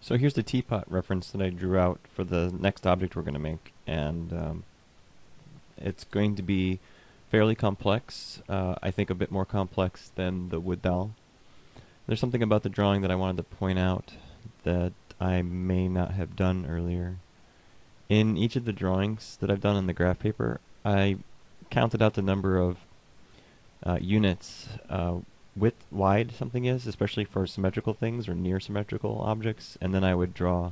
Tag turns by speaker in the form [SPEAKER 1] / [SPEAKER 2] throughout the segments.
[SPEAKER 1] So here's the teapot reference that I drew out for the next object we're going to make, and it's going to be fairly complex, I think a bit more complex than the wood dowel. There's something about the drawing that I wanted to point out that I may not have done earlier. In each of the drawings that I've done on the graph paper, I counted out the number of units width wide something is, especially for symmetrical things or near symmetrical objects, and then I would draw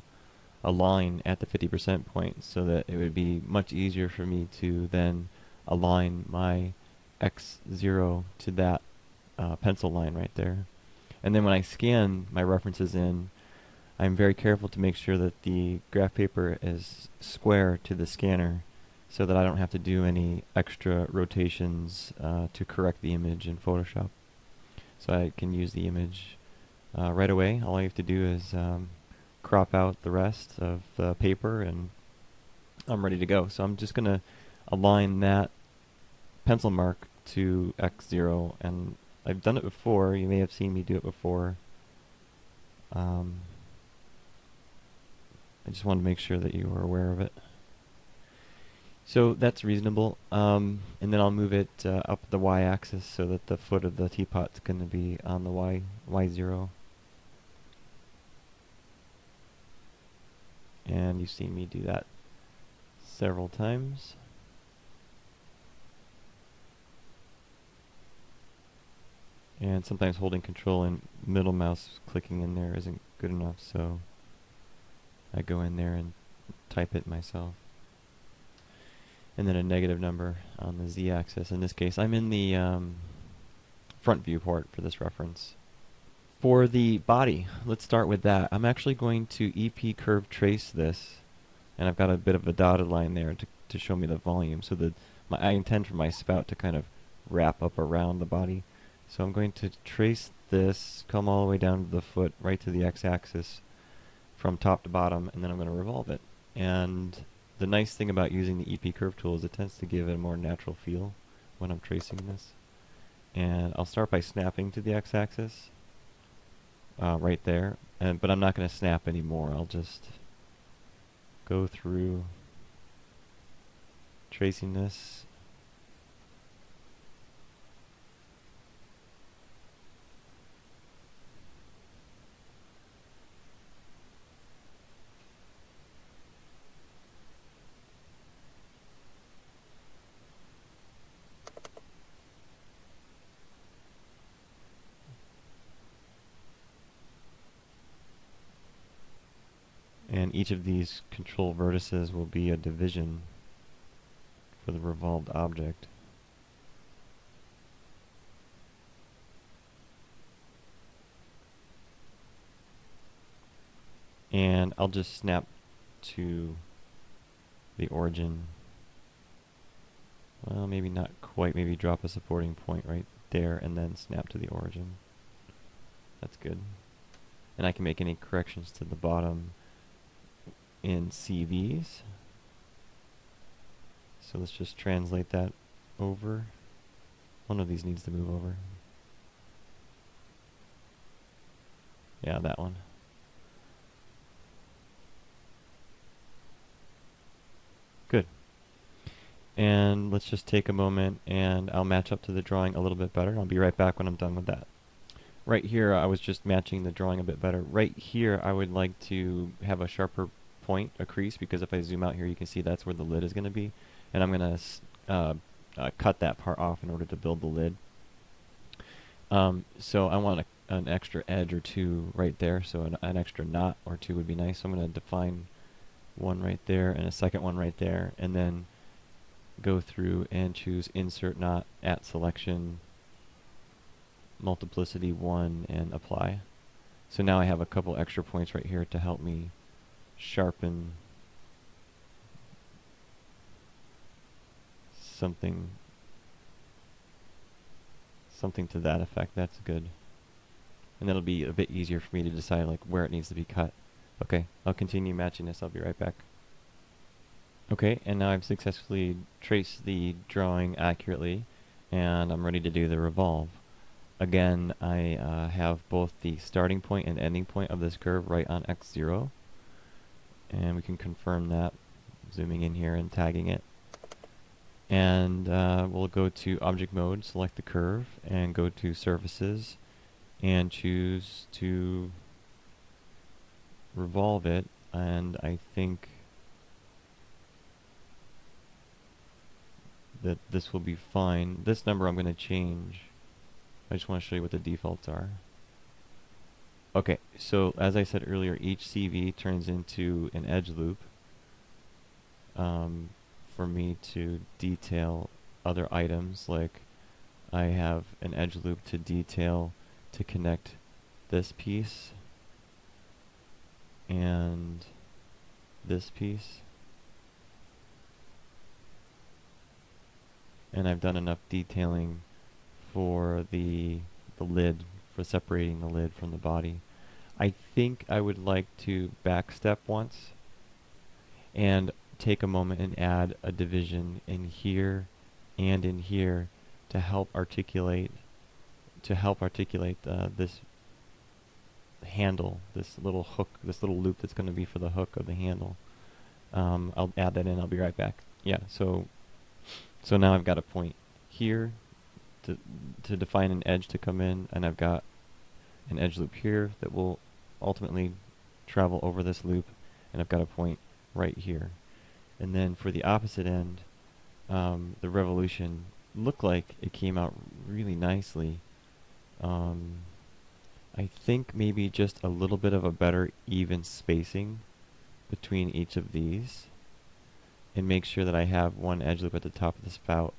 [SPEAKER 1] a line at the 50% point so that it would be much easier for me to then align my x0 to that pencil line right there. And then when I scan my references in, I'm very careful to make sure that the graph paper is square to the scanner so that I don't have to do any extra rotations to correct the image in Photoshop. So I can use the image right away. All I have to do is crop out the rest of the paper and I'm ready to go. So I'm just going to align that pencil mark to x0, and I've done it before. You may have seen me do it before. I just wanted to make sure that you were aware of it. So that's reasonable. And then I'll move it up the y-axis so that the foot of the teapot's going to be on the y0. And you've seen me do that several times. And sometimes holding control and middle mouse clicking in there isn't good enough, so I go in there and type it myself. And then a negative number on the z-axis. In this case, I'm in the front viewport for this reference. For the body, let's start with that. I'm actually going to EP curve trace this, and I've got a bit of a dotted line there to show me the volume. So that I intend for my spout to kind of wrap up around the body. So I'm going to trace this, come all the way down to the foot, right to the x-axis, from top to bottom, and then I'm going to revolve it. And the nice thing about using the EP curve tool is it tends to give it a more natural feel when I'm tracing this. And I'll start by snapping to the x-axis, right there, but I'm not going to snap anymore. I'll just go through tracing this. And each of these control vertices will be a division for the revolved object. And I'll just snap to the origin. Well, maybe not quite. Maybe drop a supporting point right there and then snap to the origin. That's good. And I can make any corrections to the bottom in CVs. So let's just translate that over. One of these needs to move over. Yeah, that one. Good. And let's just take a moment and I'll match up to the drawing a little bit better. I'll be right back when I'm done with that. Right here I was just matching the drawing a bit better. Right here I would like to have a sharper point, a crease, because if I zoom out here you can see that's where the lid is going to be, and I'm going to cut that part off in order to build the lid. So I want an extra edge or two right there, so an extra knot or two would be nice. So I'm going to define one right there and a second one right there, and then go through and choose insert knot at selection, multiplicity 1, and apply. So now I have a couple extra points right here to help me sharpen something to that effect. That's good. And that'll be a bit easier for me to decide like where it needs to be cut. Okay, I'll continue matching this. I'll be right back. Okay, and now I've successfully traced the drawing accurately, and I'm ready to do the revolve. Again, I have both the starting point and ending point of this curve right on x0, and we can confirm that zooming in here and tagging it. And we'll go to object mode, select the curve, and go to surfaces, and choose to revolve it. And I think that this will be fine. This number I'm going to change. I just want to show you what the defaults are. Okay, so as I said earlier, each CV turns into an edge loop for me to detail other items. Like I have an edge loop to detail to connect this piece and this piece. And I've done enough detailing for the lid, for separating the lid from the body. I think I would like to backstep once and take a moment and add a division in here and in here to help articulate this handle, this little hook, this little loop that's going to be for the hook of the handle. I'll add that in. I'll be right back. Yeah. So now I've got a point here to define an edge to come in, and I've got an edge loop here that will ultimately travel over this loop, and I've got a point right here. And then for the opposite end, the revolution looked like it came out really nicely. I think maybe just a little bit of a better even spacing between each of these, and make sure that I have one edge loop at the top of the spout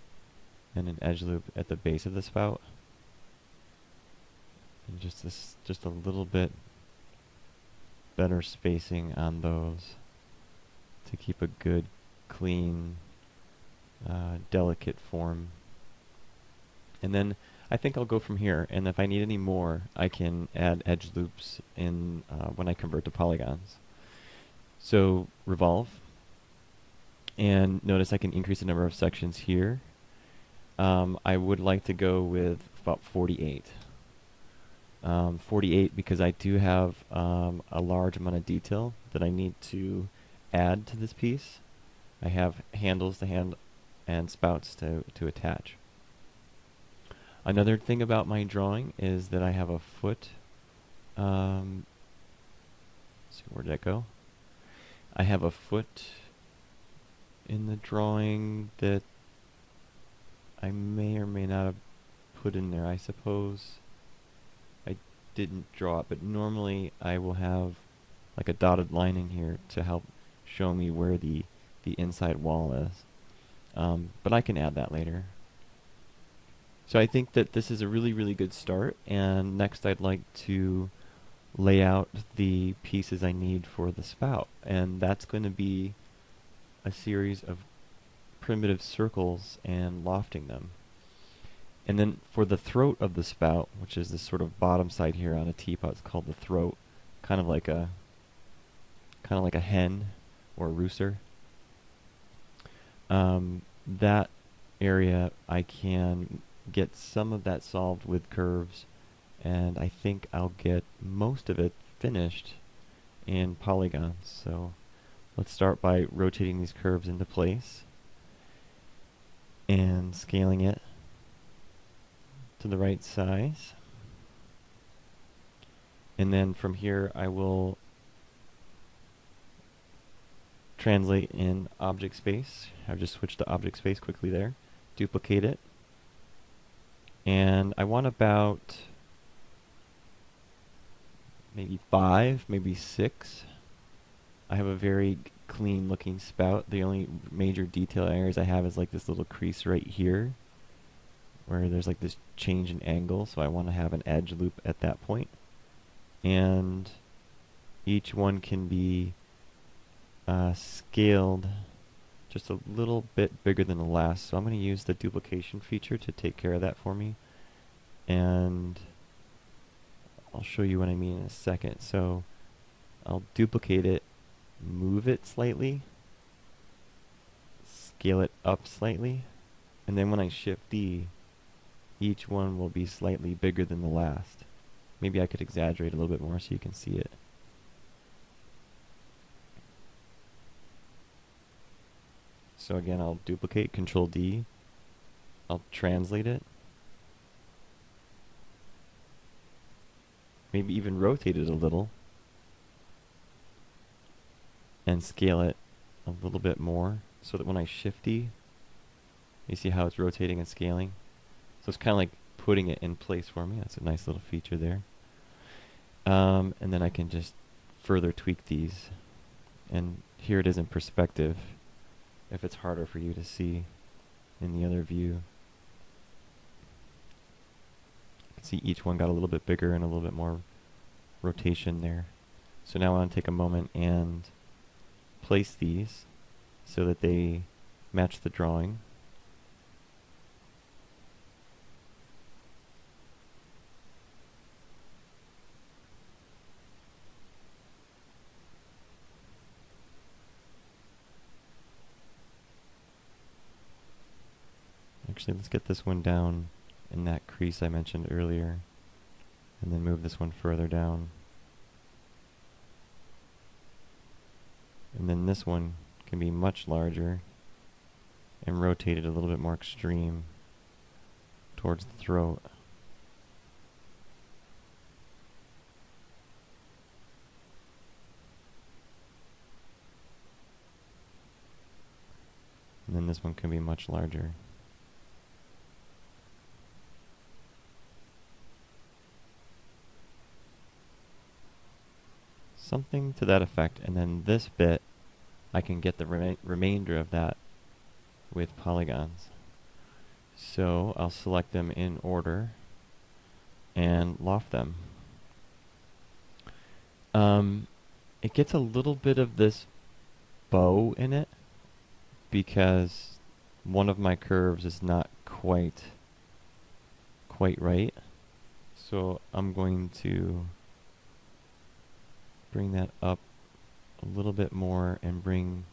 [SPEAKER 1] and an edge loop at the base of the spout, and just a little bit better spacing on those to keep a good, clean, delicate form. And then I think I'll go from here, and if I need any more, I can add edge loops in when I convert to polygons. So revolve, and notice I can increase the number of sections here. I would like to go with about 48. 48 because I do have a large amount of detail that I need to add to this piece. I have handles to hand and spouts to attach. Another thing about my drawing is that I have a foot. Let's see, where'd that go? I have a foot in the drawing that I may or may not have put in there. I suppose I didn't draw it, but normally I will have like a dotted line in here to help show me where the inside wall is. But I can add that later. So I think that this is a really, really good start, and next I'd like to lay out the pieces I need for the spout, and that's going to be a series of primitive circles and lofting them. And then for the throat of the spout, which is this sort of bottom side here on a teapot, it's called the throat, kind of like a hen or a rooster. That area I can get some of that solved with curves, and I think I'll get most of it finished in polygons. So let's start by rotating these curves into place and scaling it to the right size. And then from here I will translate in object space. I've just switched to object space quickly there. Duplicate it. And I want about maybe 5, maybe 6. I have a very clean looking spout. The only major detail areas I have is like this little crease right here where there's like this change in angle, so I want to have an edge loop at that point. And each one can be scaled just a little bit bigger than the last, so I'm going to use the duplication feature to take care of that for me, and I'll show you what I mean in a second. So I'll duplicate it, move it slightly, scale it up slightly, and then when I shift D, each one will be slightly bigger than the last. Maybe I could exaggerate a little bit more so you can see it. So again, I'll duplicate, Control D. I'll translate it. Maybe even rotate it a little. And scale it a little bit more so that when I shifty, you see how it's rotating and scaling? So it's kind of like putting it in place for me. That's a nice little feature there. And then I can just further tweak these. And here it is in perspective, if it's harder for you to see in the other view. You can see each one got a little bit bigger and a little bit more rotation there. So now I want to take a moment and place these so that they match the drawing. Actually, let's get this one down in that crease I mentioned earlier, and then move this one further down. And then this one can be much larger and rotated a little bit more extreme towards the throat. And then this one can be much larger. Something to that effect. And then this bit, I can get the remainder of that with polygons. So I'll select them in order and loft them. It gets a little bit of this bow in it because one of my curves is not quite right. So I'm going to bring that up a little bit more and bring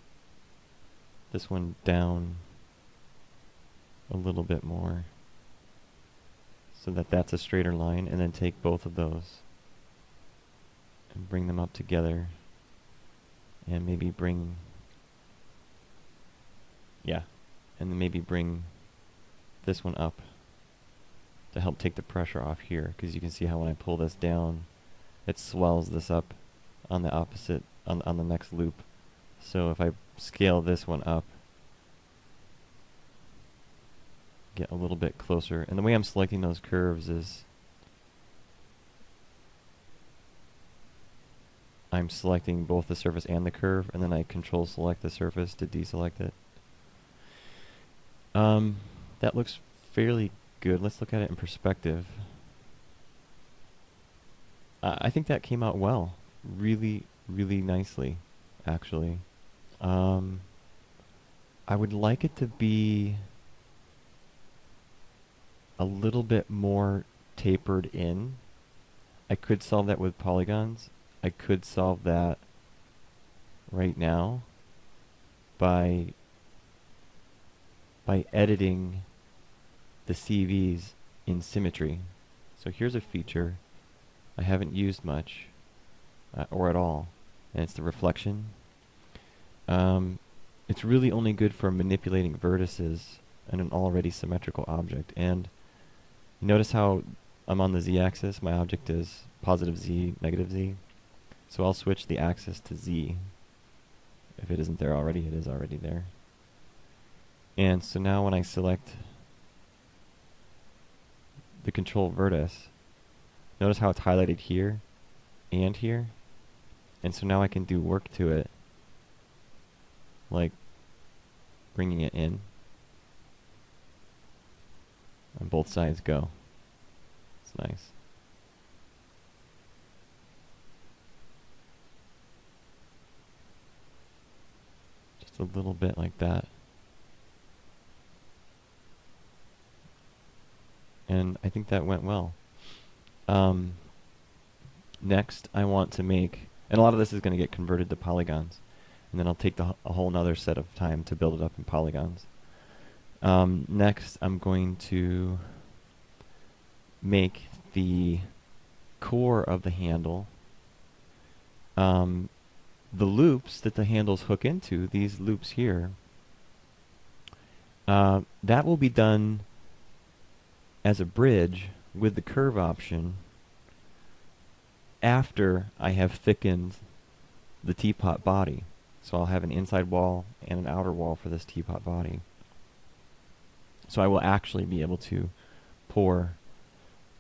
[SPEAKER 1] this one down a little bit more so that that's a straighter line, and then take both of those and bring them up together and maybe bring, yeah, and then maybe bring this one up to help take the pressure off here, because you can see how when I pull this down it swells this up on the opposite, on the next loop. So if I scale this one up, get a little bit closer, and the way I'm selecting those curves is I'm selecting both the surface and the curve, and then I control select the surface to deselect it. That looks fairly good. Let's look at it in perspective. I think that came out well. Really, really nicely, actually. I would like it to be a little bit more tapered in. I could solve that with polygons. I could solve that right now by editing the CVs in symmetry. So here's a feature I haven't used much or at all, and it's the reflection. It's really only good for manipulating vertices in an already symmetrical object. And notice how I'm on the z-axis, my object is positive z, negative z. So I'll switch the axis to z. If it isn't there already, it is already there. And so now when I select the control vertex, notice how it's highlighted here and here. And so now I can do work to it, like bringing it in. And both sides go. It's nice. Just a little bit like that. And I think that went well. Next, I want to make, and a lot of this is going to get converted to polygons, and then I'll take a whole nother set of time to build it up in polygons. Next, I'm going to make the core of the handle, the loops that the handles hook into, these loops here, that will be done as a bridge with the curve option after I have thickened the teapot body. So I'll have an inside wall and an outer wall for this teapot body. So I will actually be able to pour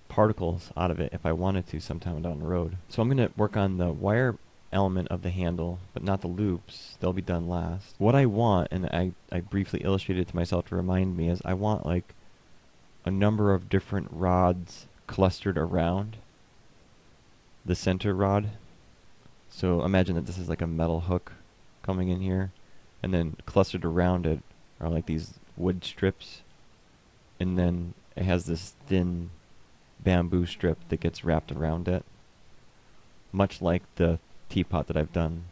[SPEAKER 1] particles out of it if I wanted to sometime down the road. So I'm going to work on the wire element of the handle, but not the loops. They'll be done last. What I want, and I briefly illustrated it to myself to remind me, is I want like a number of different rods clustered around the center rod. So imagine that this is like a metal hook coming in here, and then clustered around it are like these wood strips, and then it has this thin bamboo strip that gets wrapped around it, much like the teapot that I've done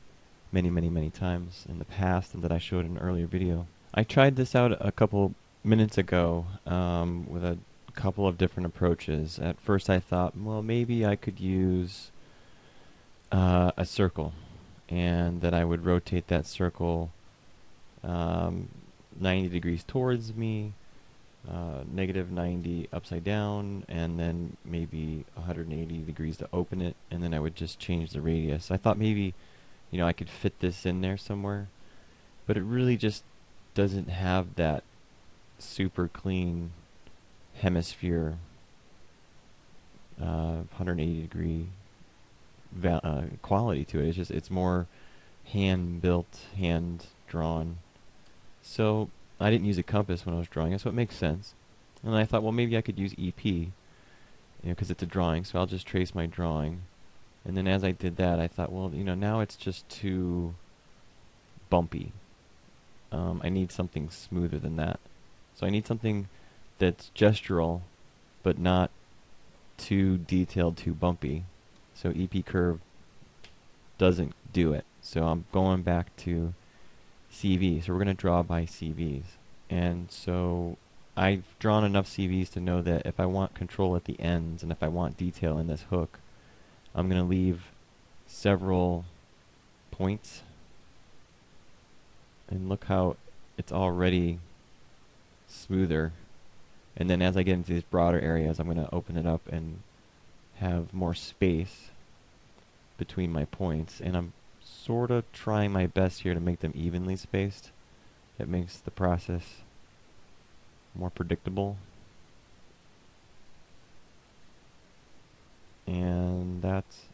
[SPEAKER 1] many times in the past and that I showed in an earlier video. I tried this out a couple minutes ago with a couple of different approaches. At first I thought, well, maybe I could use a circle, and that I would rotate that circle 90 degrees towards me, negative 90 upside down, and then maybe 180 degrees to open it, and then I would just change the radius. I thought maybe, I could fit this in there somewhere, but it really just doesn't have that super clean hemisphere 180 degree quality to it. It's more hand built, hand drawn. So I didn't use a compass when I was drawing it, so it makes sense. And I thought, well, maybe I could use EP, because it's a drawing, so I'll just trace my drawing. And then as I did that, I thought, well, now it's just too bumpy. I need something smoother than that. So I need something that's gestural, but not too detailed, too bumpy. So EP curve doesn't do it. So I'm going back to CV. So we're going to draw by CVs. And so I've drawn enough CVs to know that if I want control at the ends and if I want detail in this hook, I'm going to leave several points. And look how it's already smoother. And then as I get into these broader areas, I'm going to open it up and have more space between my points. And I'm sort of trying my best here to make them evenly spaced. It makes the process more predictable. And that's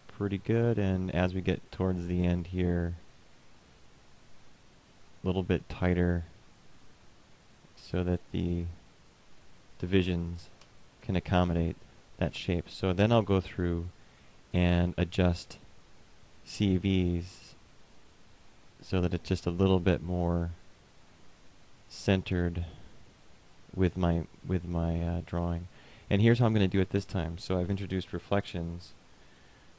[SPEAKER 1] pretty good. And as we get towards the end here, a little bit tighter so that the divisions can accommodate that shape. So then I'll go through and adjust CVs so that it's just a little bit more centered with my drawing. And here's how I'm going to do it this time. So I've introduced reflections.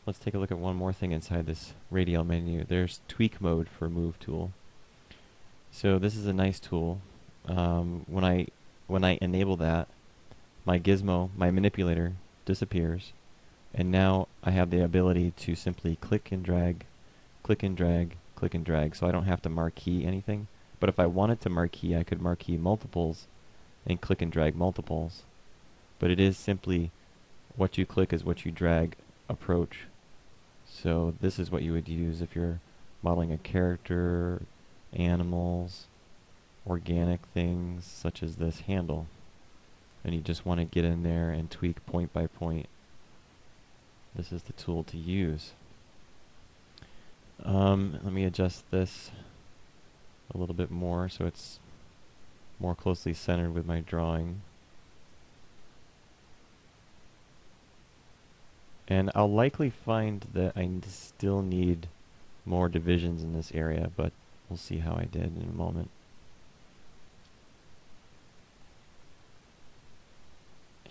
[SPEAKER 1] Let's take a look at one more thing inside this radial menu. There's tweak mode for move tool. So this is a nice tool. When I enable that, my gizmo, my manipulator, disappears, and now I have the ability to simply click and drag, click and drag, click and drag, so I don't have to marquee anything. But if I wanted to marquee, I could marquee multiples and click and drag multiples. But it is simply what you click is what you drag approach. So this is what you would use if you're modeling a character, animals, organic things such as this handle, and you just want to get in there and tweak point by point. This is the tool to use. Let me adjust this a little bit more so it's more closely centered with my drawing. And I'll likely find that I still need more divisions in this area, but we'll see how I did in a moment.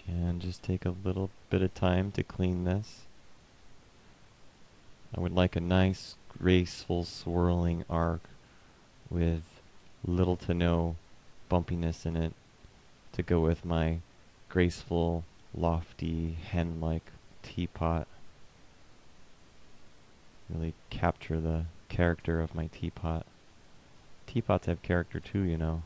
[SPEAKER 1] And just take a little bit of time to clean this. I would like a nice, graceful, swirling arc with little to no bumpiness in it to go with my graceful, lofty, hen-like teapot. Really capture the character of my teapot. Teapots have character too, you know.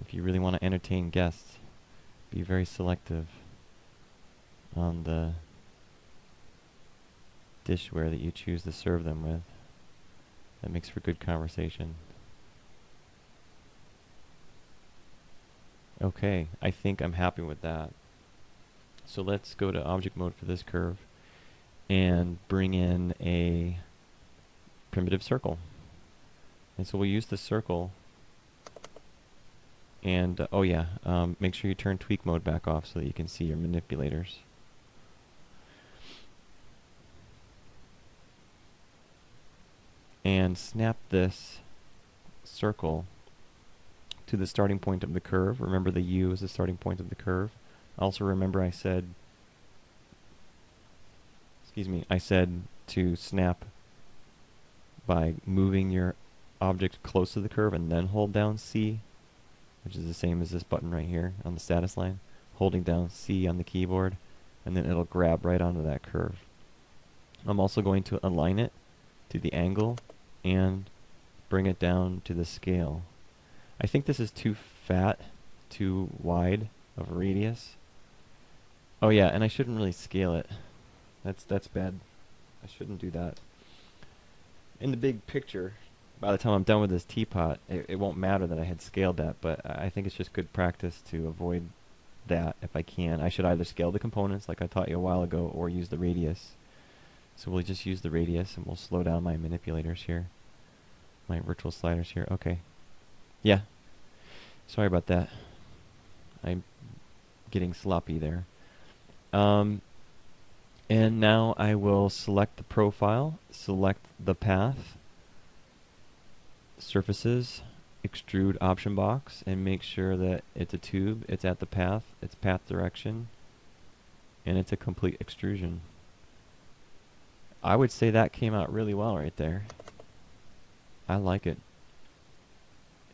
[SPEAKER 1] If you really want to entertain guests, be very selective on the dishware that you choose to serve them with. That makes for good conversation. Okay, I think I'm happy with that. So let's go to object mode for this curve and bring in a primitive circle. And so we'll use the circle and, oh yeah, make sure you turn tweak mode back off so that you can see your manipulators. And snap this circle to the starting point of the curve. Remember the U is the starting point of the curve. Also remember I said to snap by moving your object close to the curve and then hold down C, which is the same as this button right here on the status line. Holding down C on the keyboard, and then it'll grab right onto that curve. I'm also going to align it to the angle and bring it down to the scale. I think this is too fat, too wide of a radius. Oh yeah, and I shouldn't really scale it. That's bad. I shouldn't do that. In the big picture, by the time I'm done with this teapot, it won't matter that I had scaled that, but I think it's just good practice to avoid that if I can. I should either scale the components like I taught you a while ago or use the radius. So we'll just use the radius and we'll slow down my manipulators here. My virtual sliders here. Okay. Yeah. Sorry about that. I'm getting sloppy there. And now I will select the profile, select the path, surfaces, extrude option box, and make sure that it's a tube, it's at the path, it's path direction, and it's a complete extrusion. I would say that came out really well right there. I like it.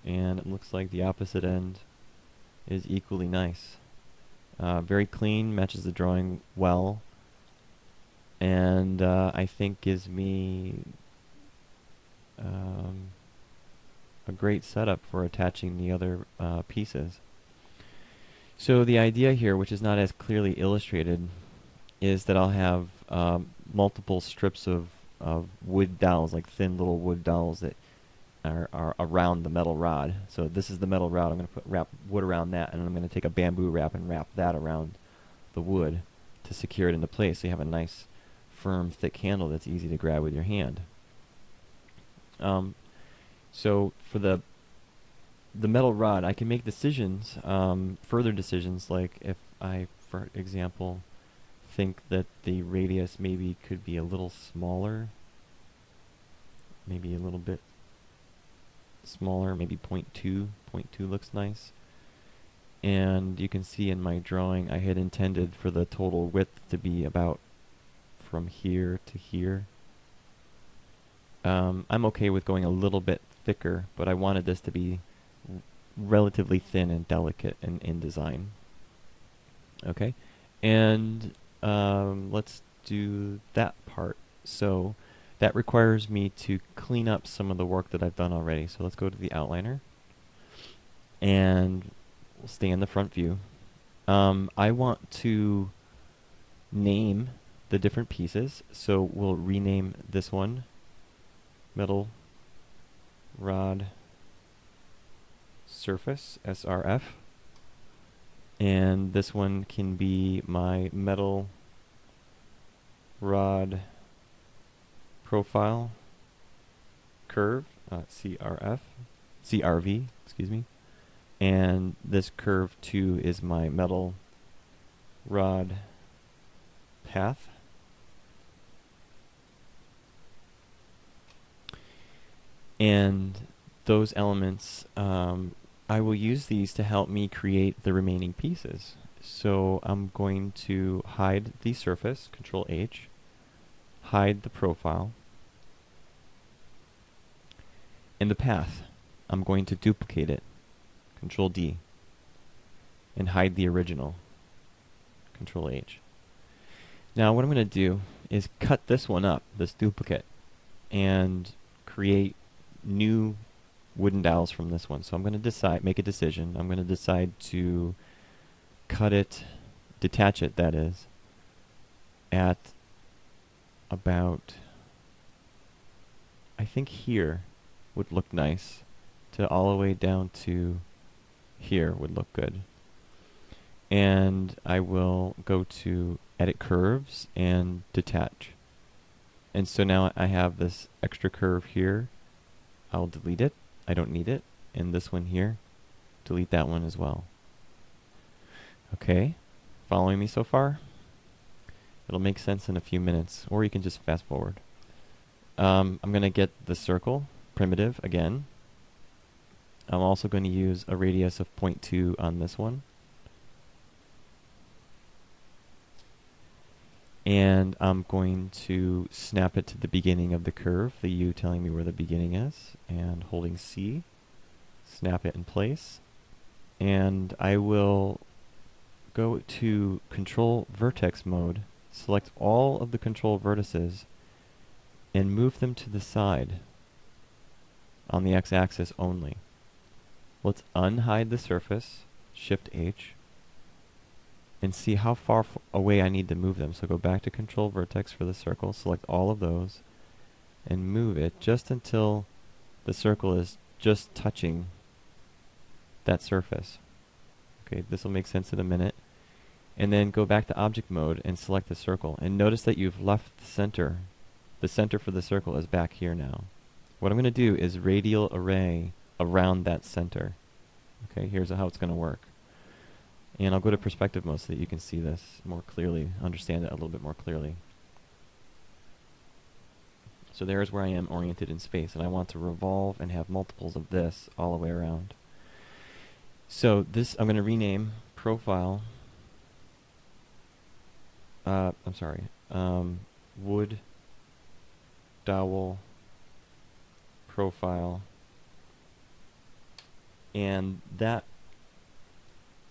[SPEAKER 1] And it looks like the opposite end is equally nice. Very clean, matches the drawing well, and I think gives me a great setup for attaching the other pieces. So the idea here, which is not as clearly illustrated, is that I'll have multiple strips of wood dowels, like thin little wood dowels that are around the metal rod. So this is the metal rod. I'm going to wrap wood around that, and I'm going to take a bamboo wrap and wrap that around the wood to secure it into place so you have a nice, firm, thick handle that's easy to grab with your hand. So for the metal rod, I can make decisions, further decisions, like if I, for example, think that the radius maybe could be a little smaller, maybe a little bit smaller, maybe 0.2. 0.2 looks nice. And you can see in my drawing I had intended for the total width to be about from here to here. I'm okay with going a little bit thicker, but I wanted this to be relatively thin and delicate in design. Okay, and let's do that part. So that requires me to clean up some of the work that I've done already. So let's go to the outliner, and we'll stay in the front view. I want to name the different pieces, so we'll rename this one metal rod surface, SRF, and this one can be my metal rod profile curve, CRV, excuse me, and this curve 2 is my metal rod path. And those elements, I will use these to help me create the remaining pieces. So I'm going to hide the surface, Control H, hide the profile, In the path, I'm going to duplicate it, Control D, and hide the original, Control H. Now what I'm going to do is cut this one up, this duplicate, and create new wooden dowels from this one. So I'm going to make a decision. I'm going to decide to cut it, detach it, that is, at about, I think here would look nice, to all the way down to here would look good. And I will go to Edit Curves and Detach. And so now I have this extra curve here. I'll delete it. I don't need it. And this one here, delete that one as well. Okay, following me so far? It'll make sense in a few minutes, or you can just fast forward. I'm going to get the circle primitive again. I'm also going to use a radius of 0.2 on this one. And I'm going to snap it to the beginning of the curve, the U telling me where the beginning is, and holding C, snap it in place. And I will go to Control Vertex mode, select all of the control vertices, and move them to the side on the x-axis only. Let's unhide the surface, Shift H, and see how far away I need to move them. So go back to Control Vertex for the circle, select all of those, and move it just until the circle is just touching that surface. Okay, this will make sense in a minute. And then go back to Object Mode and select the circle. And notice that you've left the center. The center for the circle is back here now. What I'm going to do is radial array around that center. Okay, here's how it's going to work. And I'll go to perspective mode so that you can see this more clearly, understand it a little bit more clearly. So there's where I am oriented in space, and I want to revolve and have multiples of this all the way around. So this I'm going to rename profile, wood dowel profile, and that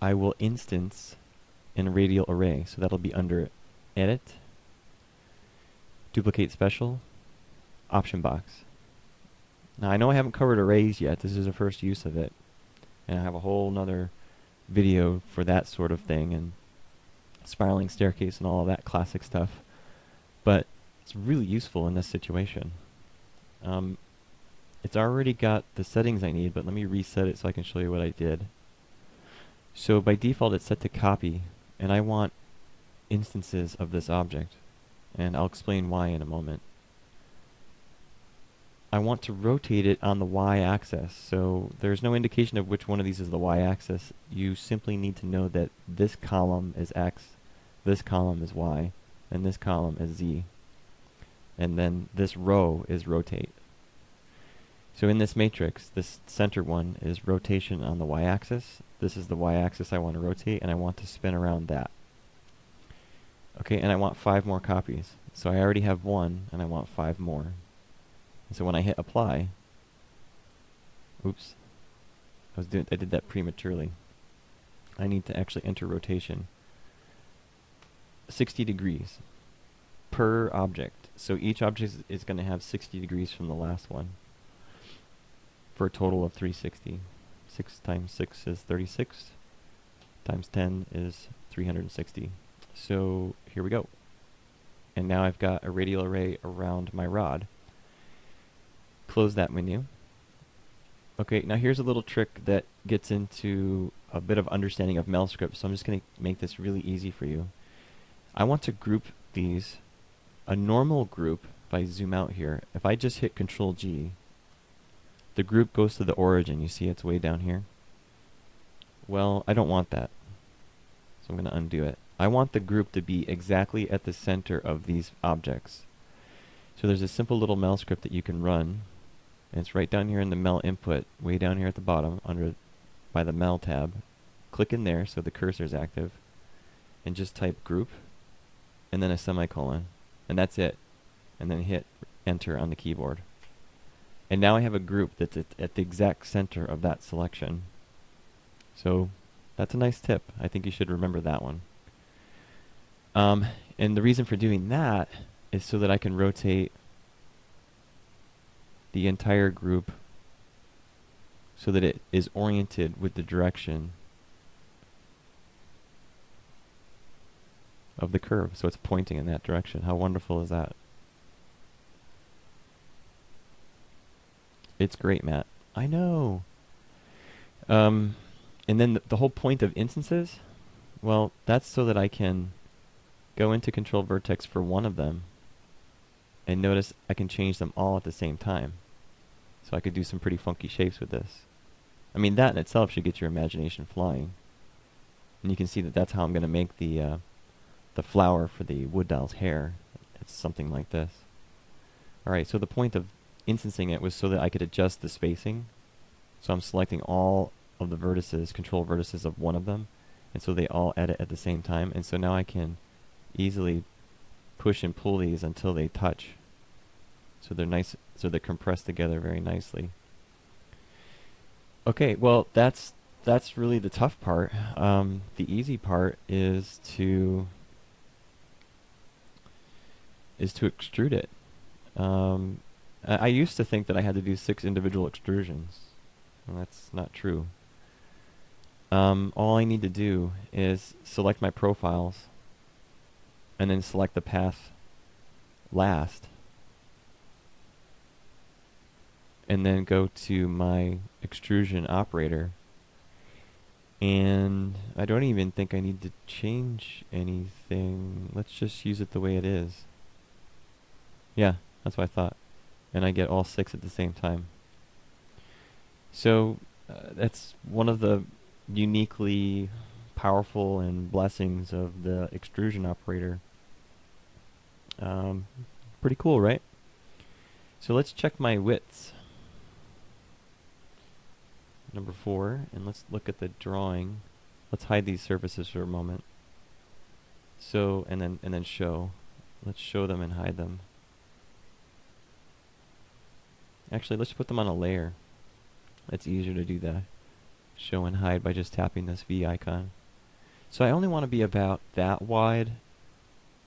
[SPEAKER 1] I will instance in radial array. So that'll be under Edit, Duplicate Special, Option Box. Now I know I haven't covered arrays yet. This is the first use of it. And I have a whole nother video for that sort of thing, and spiraling staircase and all of that classic stuff. But it's really useful in this situation. It's already got the settings I need, but let me reset it so I can show you what I did. So by default it's set to copy, and I want instances of this object, and I'll explain why in a moment. I want to rotate it on the y-axis, so there's no indication of which one of these is the y-axis. You simply need to know that this column is x, this column is y, and this column is z. And then this row is rotate. So in this matrix, this center one is rotation on the y-axis. This is the y-axis I want to rotate, and I want to spin around that. Okay, and I want 5 more copies. So I already have 1, and I want 5 more. And so when I hit apply, oops, I did that prematurely. I need to actually enter rotation 60 degrees per object. So each object is going to have 60 degrees from the last one, for a total of 360. 6 times 6 is 36, times 10 is 360. So here we go. And now I've got a radial array around my rod. Close that menu. Okay, now here's a little trick that gets into a bit of understanding of MelScript, so I'm just going to make this really easy for you. I want to group these. A normal group, if I zoom out here, if I just hit Control G, the group goes to the origin. You see it's way down here? Well, I don't want that, so I'm going to undo it. I want the group to be exactly at the center of these objects. So there's a simple little MelScript that you can run. And it's right down here in the Mel input, way down here at the bottom, by the Mel tab. Click in there so the cursor is active, and just type group, and then a semicolon, and that's it. And then hit enter on the keyboard. And now I have a group that's at the exact center of that selection. So that's a nice tip. I think you should remember that one. Um, and the reason for doing that is so that I can rotate the entire group so that it is oriented with the direction of the curve. So it's pointing in that direction. How wonderful is that? It's great, Matt. I know. And then the whole point of instances, well, that's so that I can go into control vertex for one of them, and notice I can change them all at the same time. So I could do some pretty funky shapes with this. I mean, that in itself should get your imagination flying. And you can see that that's how I'm going to make the flower for the wood doll's hair. It's something like this. Alright, so the point of instancing it was so that I could adjust the spacing. So I'm selecting all of the vertices, control vertices of one of them, and so they all edit at the same time. And so now I can easily push and pull these until they touch. So they're nice, so they're compressed together very nicely. Okay, well that's really the tough part. The easy part is to extrude it. I used to think that I had to do 6 individual extrusions. Well, that's not true. All I need to do is select my profiles and then select the path last, and then go to my extrusion operator, and I don't even think I need to change anything. Let's just use it the way it is. Yeah, that's what I thought. And I get all 6 at the same time. So that's one of the uniquely powerful and blessings of the extrusion operator. Pretty cool, right? So let's check my widths. Number 4, and let's look at the drawing. Let's hide these surfaces for a moment. So, and then show. Let's show them and hide them. Actually, let's put them on a layer. It's easier to do that. Show and hide by just tapping this V icon. So I only want to be about that wide.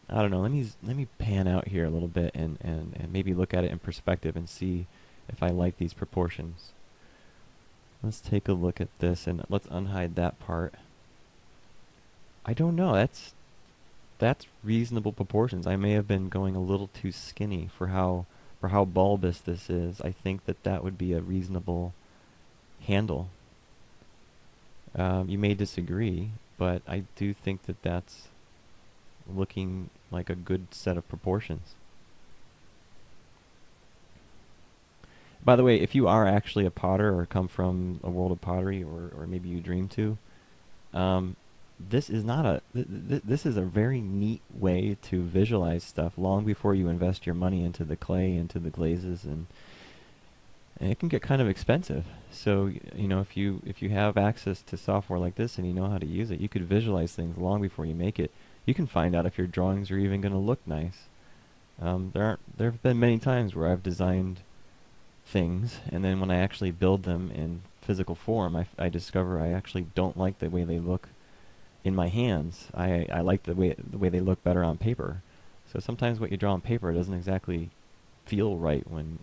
[SPEAKER 1] I don't know, let me pan out here a little bit and maybe look at it in perspective and see if I like these proportions. Let's take a look at this and let's unhide that part. I don't know, that's reasonable proportions. I may have been going a little too skinny for how bulbous this is. I think that would be a reasonable handle. You may disagree, but I do think that's looking like a good set of proportions. By the way, if you are actually a potter or come from a world of pottery, or maybe you dream to, this is not a this is a very neat way to visualize stuff long before you invest your money into the clay, into the glazes, and it can get kind of expensive. So you know, if you have access to software like this and you know how to use it, you could visualize things long before you make it. You can find out if your drawings are even going to look nice. There have been many times where I've designed things, and then when I actually build them in physical form, I discover I actually don't like the way they look in my hands. I like the way they look better on paper. So sometimes what you draw on paper doesn't exactly feel right when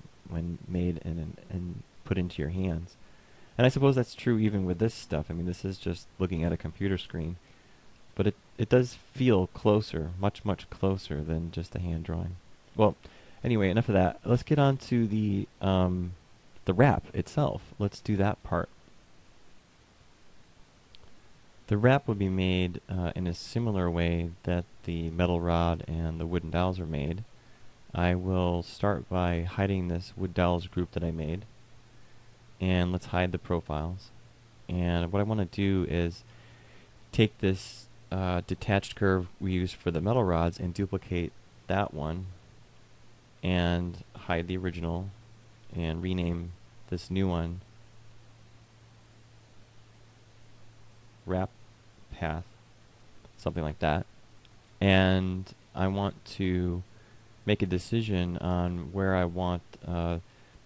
[SPEAKER 1] made and put into your hands. And I suppose that's true even with this stuff. I mean, this is just looking at a computer screen, but it does feel closer, much closer than just a hand drawing. Well, anyway, enough of that. Let's get on to the wrap itself. Let's do that part. The wrap would be made in a similar way that the metal rod and the wooden dowels are made. I will start by hiding this wood dowels group that I made, and let's hide the profiles. And what I want to do is take this detached curve we used for the metal rods and duplicate that one and hide the original and rename this new one wrap path, something like that. And I want to make a decision on where I want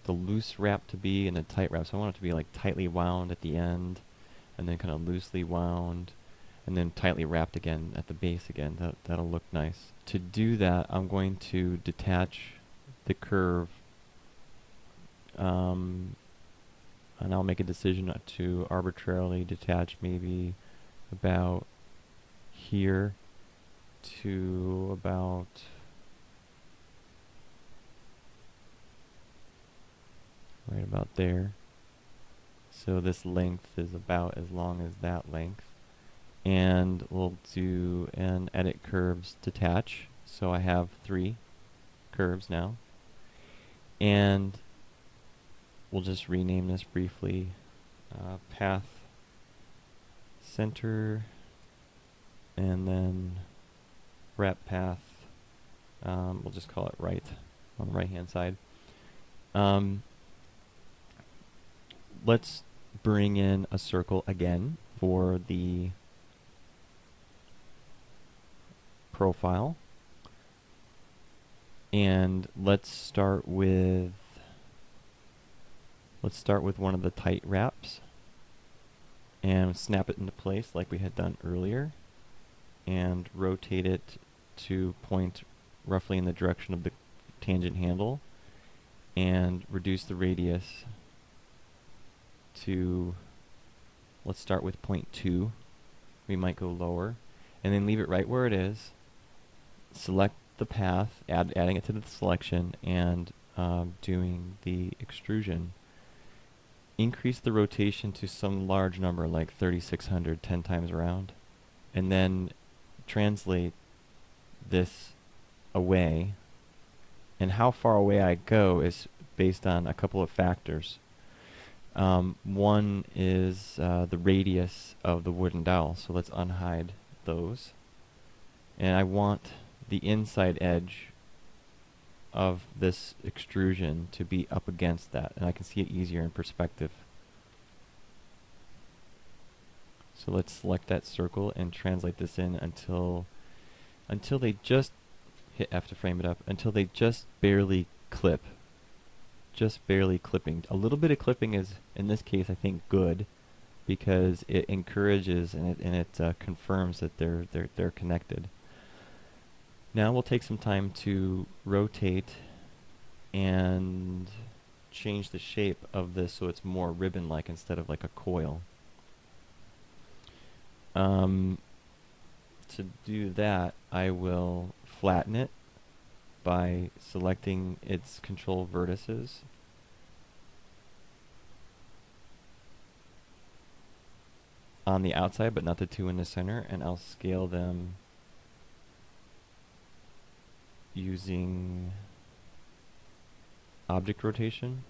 [SPEAKER 1] the loose wrap to be and the tight wrap. So I want it to be like tightly wound at the end, and then kind of loosely wound, and then tightly wrapped again at the base again. That'll look nice. To do that, I'm going to detach the curve, and I'll make a decision to arbitrarily detach maybe about here to about right about there. So this length is about as long as that length. And we'll do an edit curves detach. So I have 3 curves now. And we'll just rename this briefly path center, and then wrap path. We'll just call it right on the right hand side. Let's bring in a circle again for the profile, and let's start with one of the tight wraps and snap it into place like we had done earlier, and rotate it to point roughly in the direction of the tangent handle, and reduce the radius to, let's start with 0.2. We might go lower, and then leave it right where it is. Select the path, adding it to the selection, and doing the extrusion. Increase the rotation to some large number like 3600, 10 times around, and then translate this away. And how far away I go is based on a couple of factors. One is the radius of the wooden dowel, so let's unhide those. And I want the inside edge of this extrusion to be up against that, and I can see it easier in perspective. So let's select that circle and translate this in until they just hit F to frame it up, until they just barely clip. Just barely clipping. A little bit of clipping is, in this case, I think good, because it encourages and it confirms that they're connected. Now we'll take some time to rotate and change the shape of this so it's more ribbon-like instead of like a coil. To do that, I will flatten it by selecting its control vertices. On the outside, but not the 2 in the center, and I'll scale them using object rotation.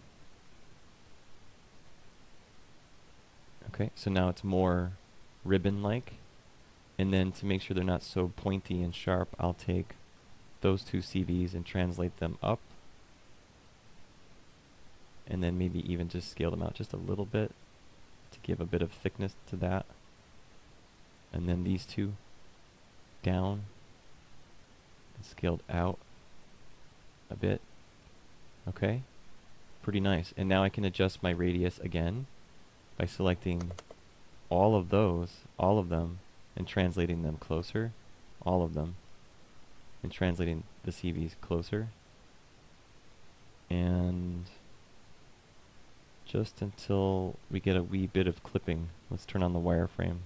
[SPEAKER 1] Okay, so now it's more ribbon-like. And then to make sure they're not so pointy and sharp, I'll take those 2 CVs and translate them up. And then maybe even just scale them out just a little bit to give a bit of thickness to that. And then these 2 down and scaled out a bit. Okay, pretty nice. And now I can adjust my radius again by selecting all of them, and translating them closer, all of them, and translating the CVs closer, and just until we get a wee bit of clipping. Let's turn on the wireframe.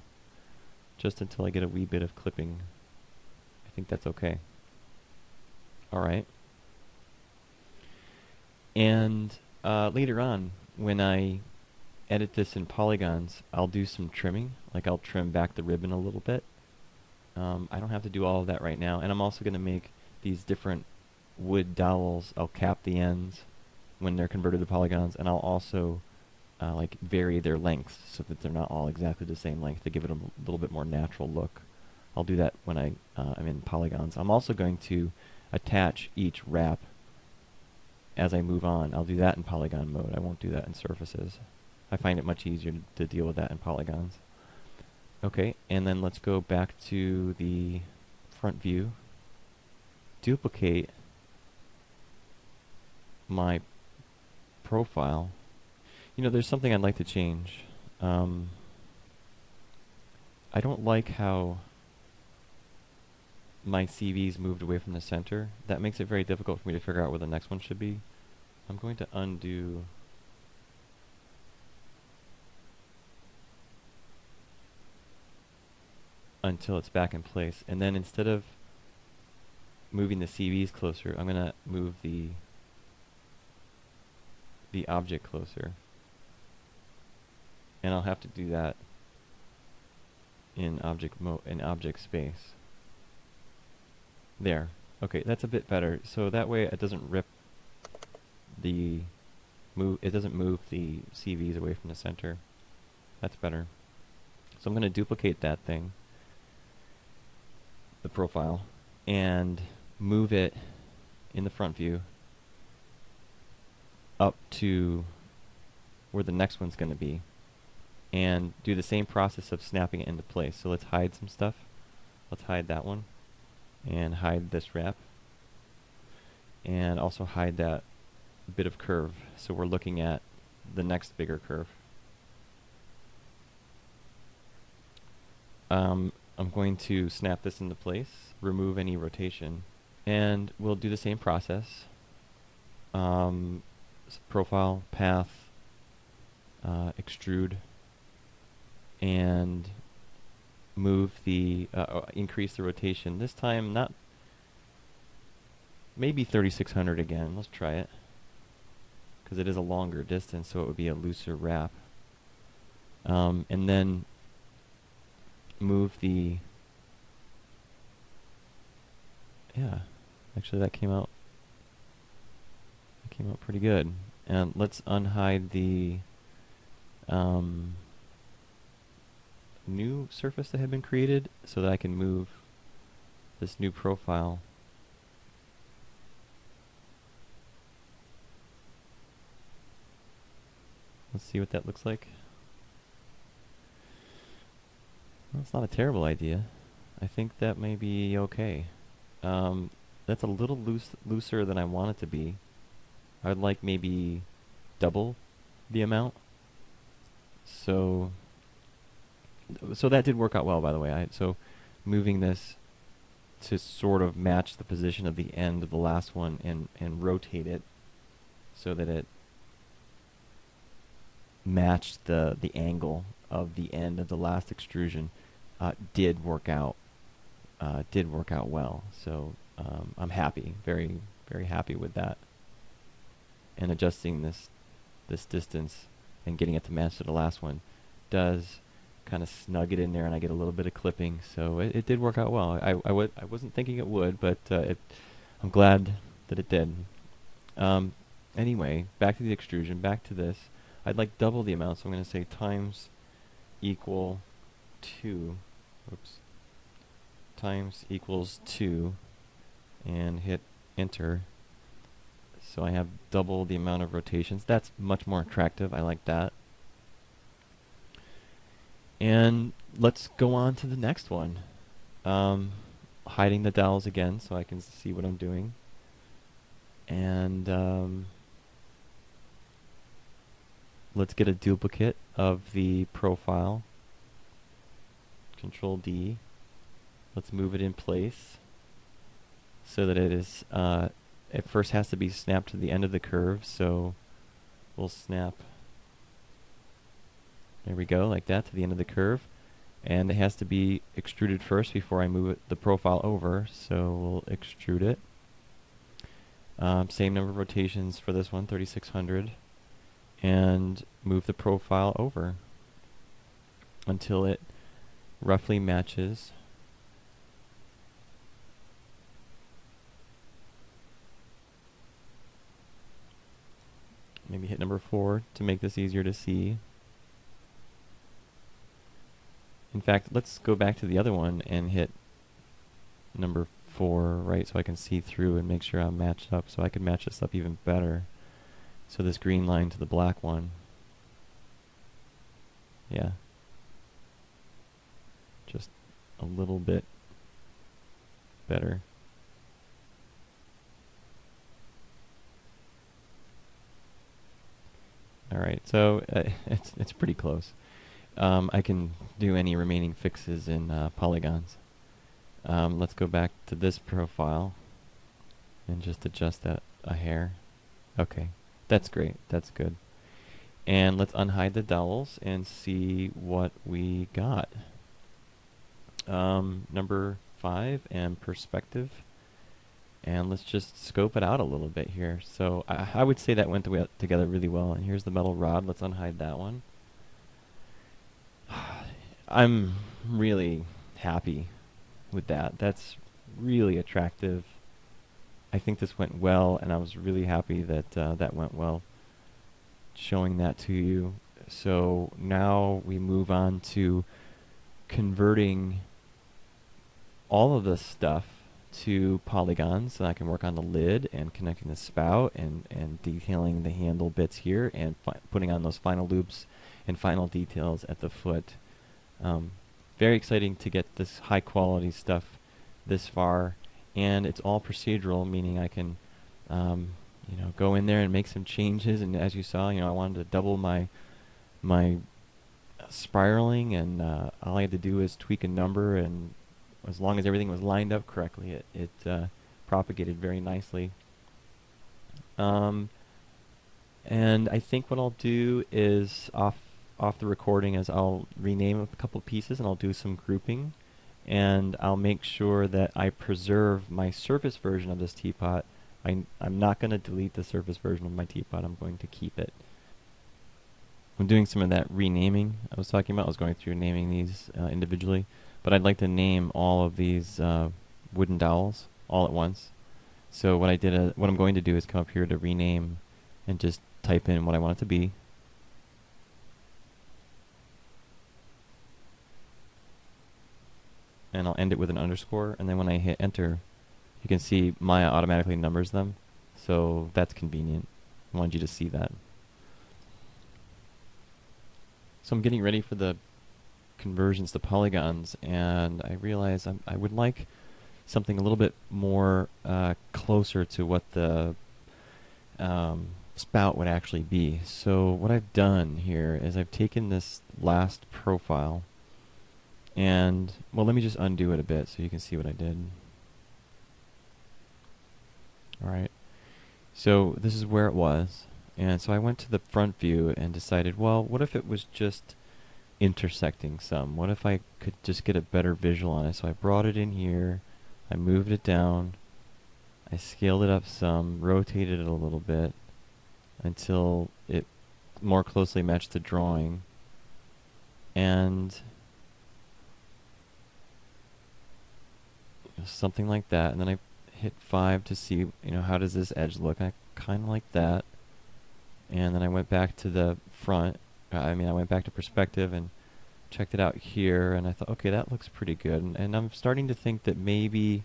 [SPEAKER 1] Just until I get a wee bit of clipping. I think that's okay. Alright. And later on, when I edit this in polygons, I'll do some trimming. Like I'll trim back the ribbon a little bit. I don't have to do all of that right now. And I'm also going to make these different wood dowels. I'll cap the ends when they're converted to polygons, and I'll also like vary their lengths so that they're not all exactly the same length to give it a little bit more natural look. I'll do that when I'm in polygons. I'm also going to attach each wrap as I move on. I'll do that in polygon mode. I won't do that in surfaces. I find it much easier to deal with that in polygons. Okay, and then let's go back to the front view. Duplicate my profile. You know, there's something I'd like to change. I don't like how my CVs moved away from the center. That makes it very difficult for me to figure out where the next one should be. I'm going to undo until it's back in place. And then instead of moving the CVs closer, I'm going to move the object closer. And I'll have to do that in object space. There. Okay, that's a bit better. So that way it doesn't it doesn't move the CVs away from the center. That's better. So I'm going to duplicate that thing, the profile, and move it in the front view up to where the next one's going to be, and do the same process of snapping it into place. So let's hide some stuff. Let's hide that one, and hide this wrap, and also hide that bit of curve, so we're looking at the next bigger curve. I'm going to snap this into place, remove any rotation, and we'll do the same process. Profile, path, extrude, and move the increase the rotation. This time, not maybe 3600 again. Let's try it, because it is a longer distance, so it would be a looser wrap. And then move the actually that came out pretty good. And let's unhide the new surface that had been created so that I can move this new profile. Let's see what that looks like. Well, it's not a terrible idea. I think that may be okay. That's a little looser than I want it to be. I would like maybe double the amount. So that did work out well, by the way. So moving this to sort of match the position of the end of the last one and rotate it so that it matched the angle of the end of the last extrusion did work out well. So I'm happy, very, very happy with that. And adjusting this distance and getting it to match to the last one does kind of snug it in there, and I get a little bit of clipping. So it did work out well. I wasn't thinking it would, but I'm glad that it did. Anyway, back to the extrusion, back to this. I'd like double the amount, so I'm going to say times equal 2. Oops. Times equals 2, and hit enter. So I have double the amount of rotations. That's much more attractive. I like that. And let's go on to the next one. Hiding the dowels again so I can see what I'm doing. And let's get a duplicate of the profile. Control D. Let's move it in place so that it is it first has to be snapped to the end of the curve, so we'll snap, there we go, like that, to the end of the curve. And it has to be extruded first before I move the profile over, so we'll extrude it. Same number of rotations for this one, 3600, and move the profile over until it roughly matches. Maybe hit number 4 to make this easier to see. In fact, let's go back to the other one and hit number 4, right, so I can see through and make sure I'm matched up, so I can match this up even better. So this green line to the black one. Yeah. Just a little bit better. All right, so it's pretty close. I can do any remaining fixes in polygons. Let's go back to this profile and just adjust that a hair. Okay, that's great. That's good. And let's unhide the dowels and see what we got. Number 5 and perspective. And let's just scope it out a little bit here. So I would say that went together really well. And here's the metal rod. Let's unhide that one. I'm really happy with that. That's really attractive. I think this went well, and I was really happy that that went well, showing that to you. So now we move on to converting all of this stuff to polygons, so I can work on the lid and connecting the spout and detailing the handle bits here and putting on those final loops and final details at the foot. Very exciting to get this high quality stuff this far, and it's all procedural, meaning I can go in there and make some changes. And as you saw, I wanted to double my spiraling, and all I had to do is tweak a number, and as long as everything was lined up correctly, it propagated very nicely. And I think what I'll do is off the recording is I'll rename a couple pieces, and I'll do some grouping, and I'll make sure that I preserve my surface version of this teapot. I'm not going to delete the surface version of my teapot. I'm going to keep it. I'm doing some of that renaming I was talking about. I was going through naming these individually, but I'd like to name all of these wooden dowels all at once. So what I'm going to do is come up here to rename and just type in what I want it to be. And I'll end it with an underscore, and then when I hit enter, you can see Maya automatically numbers them, so that's convenient. I wanted you to see that. So I'm getting ready for the conversions to polygons, and I realize I would like something a little bit more closer to what the spout would actually be. So what I've done here is I've taken this last profile, and, well, let me just undo it a bit so you can see what I did. Alright, so this is where it was, and so I went to the front view and decided, well, what if it was just intersecting some? What if I could just get a better visual on it? So I brought it in here, I moved it down, I scaled it up some, rotated it a little bit until it more closely matched the drawing, and something like that. And then I hit 5 to see, how does this edge look? I kind of like that. And then I went back to the front. I went back to perspective and checked it out here, and I thought, okay, that looks pretty good. And I'm starting to think that maybe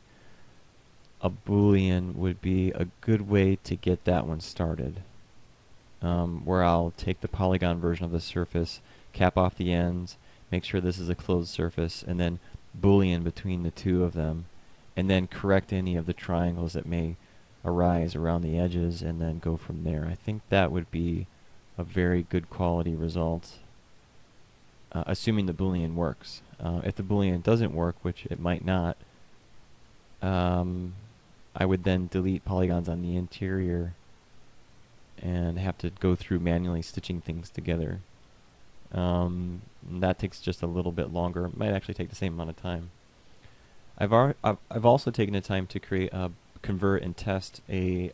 [SPEAKER 1] a Boolean would be a good way to get that one started, where I'll take the polygon version of the surface, cap off the ends, make sure this is a closed surface, and then Boolean between the two of them, and then correct any of the triangles that may arise around the edges, and then go from there. I think that would be a very good quality result, assuming the Boolean works. If the Boolean doesn't work, which it might not, I would then delete polygons on the interior and have to go through manually stitching things together. That takes just a little bit longer. It might actually take the same amount of time. I've also taken the time to convert and test a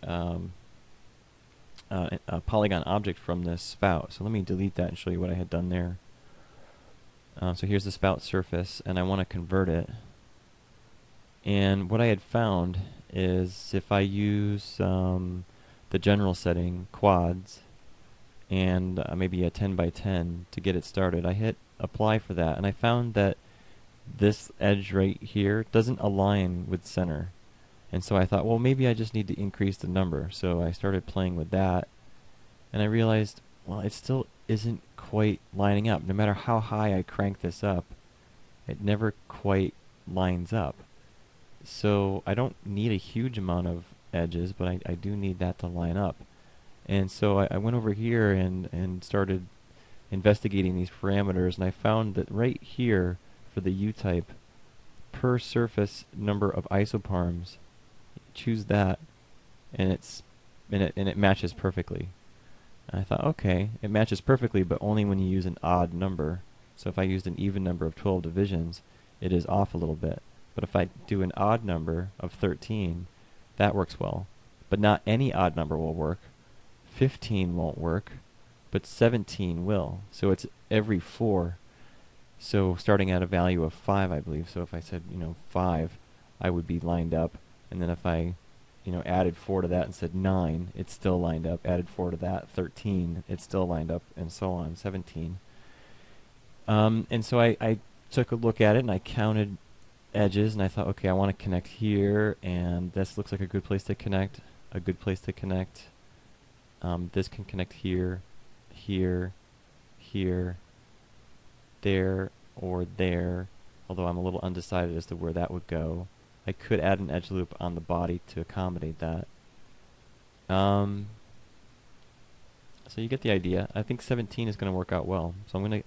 [SPEAKER 1] polygon object from this spout. So let me delete that and show you what I had done there. So here's the spout surface, and I want to convert it. And what I had found is if I use the general setting, quads, and maybe a 10 by 10 to get it started, I hit apply for that, and I found that this edge right here doesn't align with center. And so I thought, well, maybe I just need to increase the number. So I started playing with that, and I realized, well, it still isn't quite lining up. No matter how high I crank this up, it never quite lines up. So I don't need a huge amount of edges, but I do need that to line up. And so I went over here and started investigating these parameters, and I found that right here for the U-type, per surface number of isoparms, choose that, and it matches perfectly. And I thought, okay, it matches perfectly, but only when you use an odd number. So if I used an even number of 12 divisions, it is off a little bit. But if I do an odd number of 13, that works well. But not any odd number will work. 15 won't work, but 17 will. So it's every 4. So starting at a value of 5, I believe. So if I said, 5, I would be lined up. And then if I, added 4 to that and said 9, it's still lined up. Added 4 to that, 13, it's still lined up, and so on, 17. And so I took a look at it, and I counted edges, and I thought, okay, I want to connect here, and this looks like a good place to connect. A good place to connect. This can connect here, here, here, there, or there, although I'm a little undecided as to where that would go. I could add an edge loop on the body to accommodate that. So you get the idea. I think 17 is going to work out well, so I'm going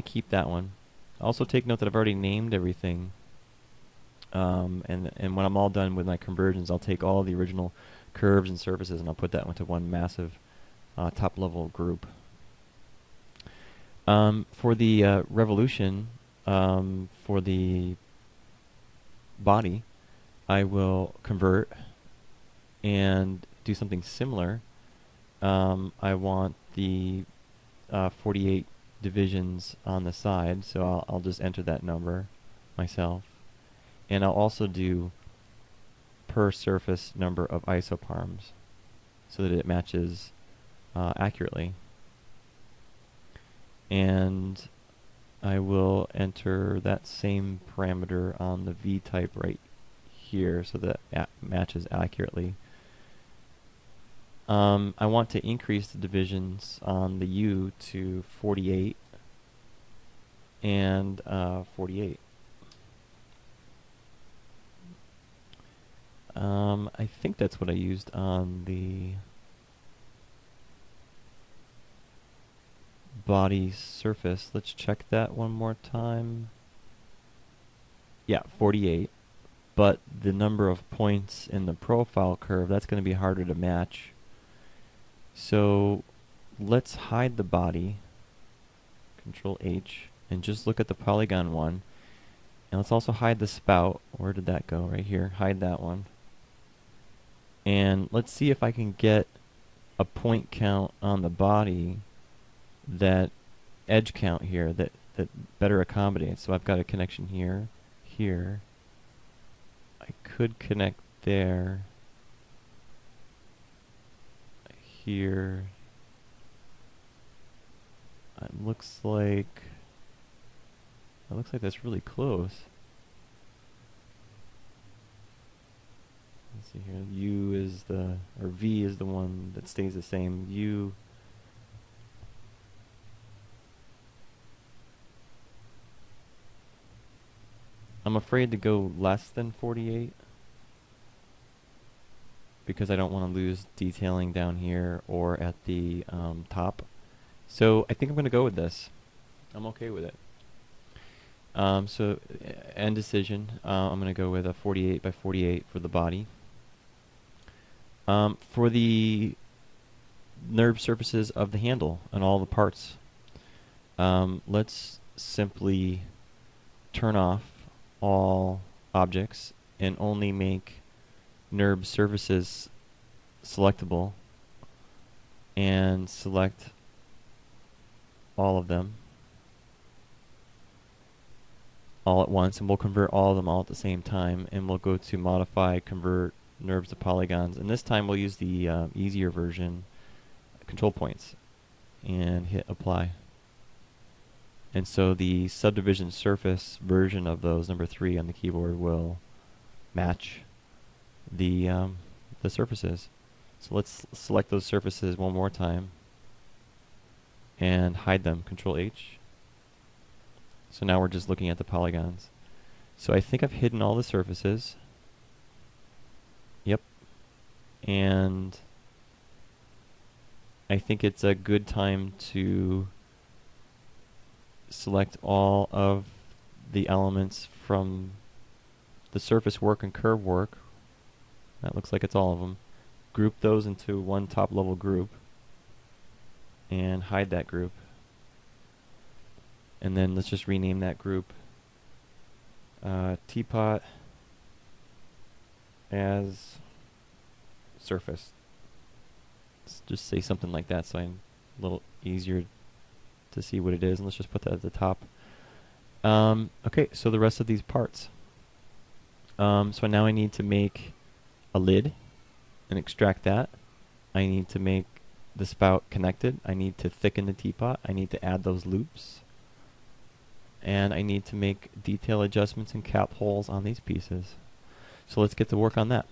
[SPEAKER 1] to keep that one. Also take note that I've already named everything, and when I'm all done with my conversions, I'll take all the original curves and surfaces and I'll put that into one massive top level group. For the revolution, for the body, I will convert and do something similar. I want the 48 divisions on the side, so I'll just enter that number myself. And I'll also do per surface number of isoparms so that it matches accurately. And I will enter that same parameter on the V-type right here so that it matches accurately. I want to increase the divisions on the U to 48 and 48. I think that's what I used on the body surface. Let's check that one more time. Yeah, 48. But the number of points in the profile curve, that's going to be harder to match. So let's hide the body, Control H, and just look at the polygon one. And let's also hide the spout. Where did that go? Right here. Hide that one. And let's see if I can get a point count on the body that edge count here that better accommodates. So I've got a connection here, here. I could connect there, here. It looks like that's really close. Let's see here. U is or V is the one that stays the same. U. I'm afraid to go less than 48 because I don't want to lose detailing down here or at the top. So I think I'm going to go with this. I'm okay with it. So end decision. I'm going to go with a 48 by 48 for the body. For the nerve surfaces of the handle and all the parts, let's simply turn off all objects and only make NURB surfaces selectable and select all of them all at once, and we'll convert all of them all at the same time, and we'll go to modify, convert NURBs to polygons, and this time we'll use the easier version, control points, and hit apply. And so the subdivision surface version of those, number 3 on the keyboard, will match the surfaces. So let's select those surfaces one more time and hide them, Control H. So now we're just looking at the polygons. So I think I've hidden all the surfaces. Yep. And I think it's a good time to select all of the elements from the surface work and curve work. That looks like it's all of them. Group those into one top level group and hide that group. And then let's just rename that group Teapot as surface. Let's just say something like that so I'm a little easier to see what it is. And let's just put that at the top. Okay, so the rest of these parts. So now I need to make a lid and extract that. I need to make the spout connected. I need to thicken the teapot. I need to add those loops. And I need to make detail adjustments and cap holes on these pieces. So let's get to work on that.